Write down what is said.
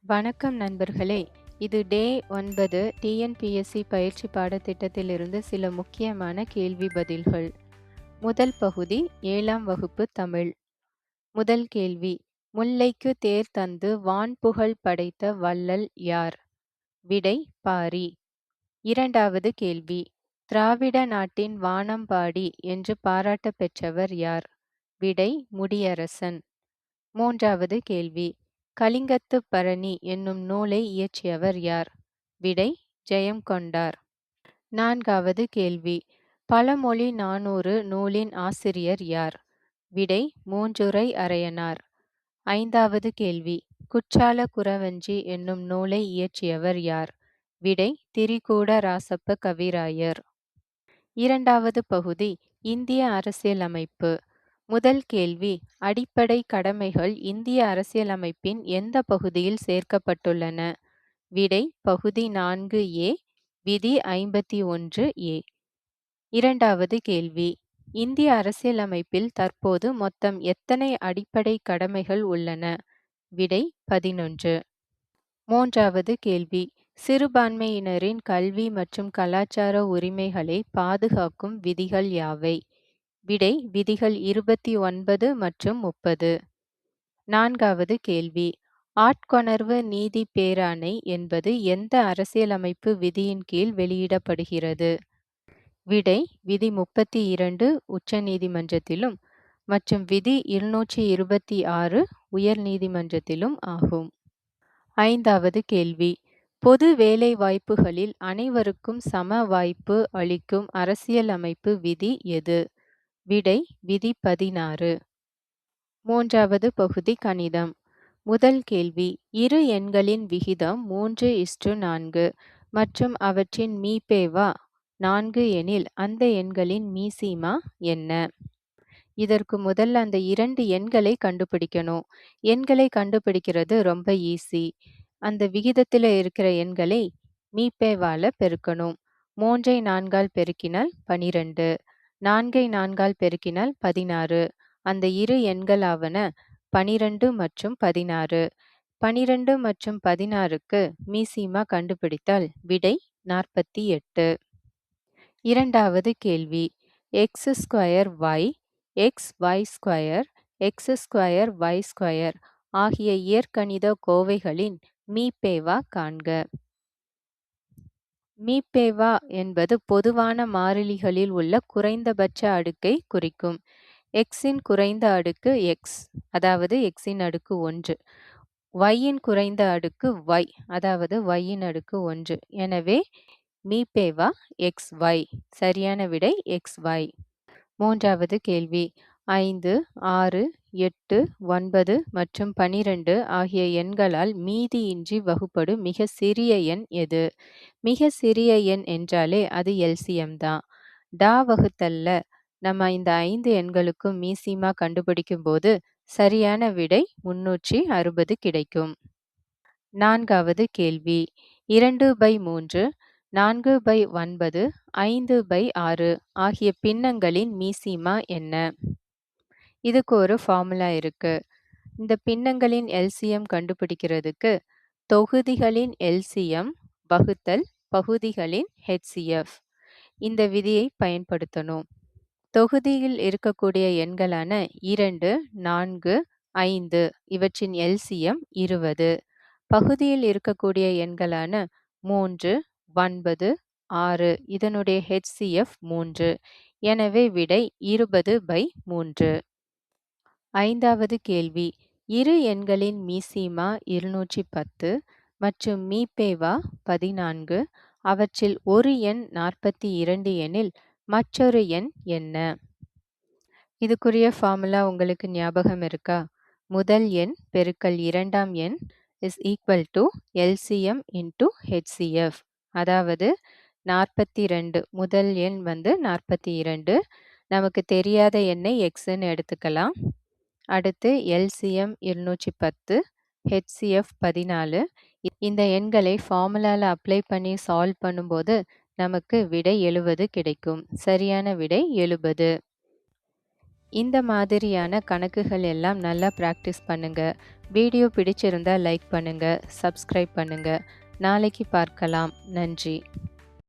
வணக்கம் நண்பர்களே! இது டே 9 டிஎன்பிஎஸ்சி பயிற்சி பாடத்திட்டத்திலிருந்து சில முக்கியமான கேள்வி பதில்கள். முதல் பகுதி 7ஆம் வகுப்பு தமிழ். முதல் கேள்வி: முல்லைக்கு தேர் தந்து வான்புகழ் படைத்த வள்ளல் யார்? விடை: பாரி. இரண்டாவது கேள்வி: திராவிட நாட்டின் வானம்பாடி என்று பாராட்டப் பெற்றவர் யார்? விடை: முடியரசன். மூன்றாவது கேள்வி: கலிங்கத்துப் பரணி என்னும் நூலை இயற்றியவர் யார்? விடை: ஜெயங்கொண்டார். நான்காவது கேள்வி: பழமொழி 400 நூலின் ஆசிரியர் யார்? விடை: மூன்றுரை அரையனார். ஐந்தாவது கேள்வி: குற்றால குறவஞ்சி என்னும் நூலை இயற்றியவர் யார்? விடை: திரிகூட ராசப்ப கவிராயர். இரண்டாவது பகுதி இந்திய அரசியலமைப்பு. முதல் கேள்வி: அடிப்படை கடமைகள் இந்திய அரசியலமைப்பின் எந்த பகுதியில் சேர்க்கப்பட்டுள்ளன? விடை: பகுதி 4A, விதி 51A. இரண்டாவது கேள்வி: இந்திய அரசியலமைப்பில் தற்போது மொத்தம் எத்தனை அடிப்படை கடமைகள் உள்ளன? விடை: 11. மூன்றாவது கேள்வி: சிறுபான்மையினரின் கல்வி மற்றும் கலாச்சார உரிமைகளை பாதுகாக்கும் விதிகள் யாவை? விடை: விதிகள் 29 மற்றும் 30. நான்காவது கேள்வி: ஆட்கொணர்வு நீதி பேராணை என்பது எந்த அரசியலமைப்பு விதியின் கீழ் வெளியிடப்படுகிறது? விடை: விதி 32 உச்சநீதிமன்றத்திலும் மற்றும் விதி 226 உயர் நீதிமன்றத்திலும் ஆகும். ஐந்தாவது கேள்வி: பொது வேலை வாய்ப்புகளில் அனைவருக்கும் சம வாய்ப்பு அளிக்கும் அரசியலமைப்பு விதி எது? விடை: விதி 16. மூன்றாவது பகுதி கணிதம். முதல் கேள்வி: இரு எண்களின் விகிதம் 3:4 மற்றும் அவற்றின் மீபேவா 4 எனில் அந்த எண்களின் மீசீமா என்ன? இதற்கு முதல்ல அந்த இரண்டு எண்களை கண்டுபிடிக்கணும். எண்களை கண்டுபிடிக்கிறது ரொம்ப ஈஸி. அந்த விகிதத்தில் இருக்கிற எண்களை மீபேவால பெருக்கணும். 3ஐ 4ஆல் பெருக்கினால் 12, 4ஐ 4ஆல் பெருக்கினால் 16. அந்த இரு எண்களாவன 12 மற்றும் 16. 12 மற்றும் 16க்கு மீசீமா கண்டுபிடித்தால் விடை 48. இரண்டாவது கேள்வி: x2y, xy2, x2y2 ஆகிய இயற்கணித கோவைகளின் மீபேவா காண்க. மீபேவா என்பது பொதுவான மாறிலிகளில் உள்ள குறைந்தபட்ச அடுக்கை குறிக்கும். எக்ஸின் குறைந்த அடுக்கு x, அதாவது xின் அடுக்கு 1. yன் குறைந்த அடுக்கு y, அதாவது yன் அடுக்கு 1. எனவே மீபேவா xy. சரியான விடை xy. மூன்றாவது கேள்வி: 5, 6, 8, 9 மற்றும் 12 ஆகிய எண்களால் மீதியின்றி வகுப்படும் மிக சிறிய எண் எது? மிக சிறிய எண் என்றாலே அது எல்சிஎம் தான். டா வகுத்தல்ல நம்ம இந்த 5 எண்களுக்கும் மீசீமா கண்டுபிடிக்கும் போது சரியான விடை 360 கிடைக்கும். நான்காவது கேள்வி: 2/3, 4/9, 5/6 ஆகிய பின்னங்களின் மீசீமா என்ன? இதுக்கு ஒரு ஃபார்முலா இருக்கு. இந்த பின்னங்களின் எல்சிஎம் கண்டுபிடிக்கிறதுக்கு தொகுதிகளின் எல்சிஎம் வகுத்தல் பகுதிகளின் ஹெச்சிஎஃப் இந்த விதியை பயன்படுத்தணும். தொகுதியில் இருக்கக்கூடிய எண்களான 2, 4, 5 இவற்றின் எல்சிஎம் 20. பகுதியில் இருக்கக்கூடிய எண்களான 3, 9, 6 இதனுடைய ஹெச்சிஎஃப் 3. எனவே விடை 20/3. ஐந்தாவது கேள்வி: இரு எண்களின் மீசீமா 210 மற்றும் மீபேவா 14. அவற்றில் ஒரு எண் 42 எனில் மற்றொரு எண் என்ன? இதுக்குரிய ஃபார்முலா உங்களுக்கு ஞாபகம் இருக்கா? முதல் எண் பெருக்கல் இரண்டாம் எண் is equal to LCM into HCF. அதாவது 42, முதல் எண் 42. நமக்கு தெரியாத எண்ணை எக்ஸ்ன்னு எடுத்துக்கலாம். அடுத்து எல்சிஎம் 210, ஹெச்சிஎஃப் 14. இந்த எண்களை ஃபார்முலால அப்ளை பண்ணி சால்வ் பண்ணும்போது நமக்கு விடை 70 கிடைக்கும். சரியான விடை 70. இந்த மாதிரியான கணக்குகள் எல்லாம் நல்லா பிராக்டிஸ் பண்ணுங்க. வீடியோ பிடிச்சிருந்தா லைக் பண்ணுங்க, சப்ஸ்கிரைப் பண்ணுங்க. நாளைக்கு பார்க்கலாம். நன்றி.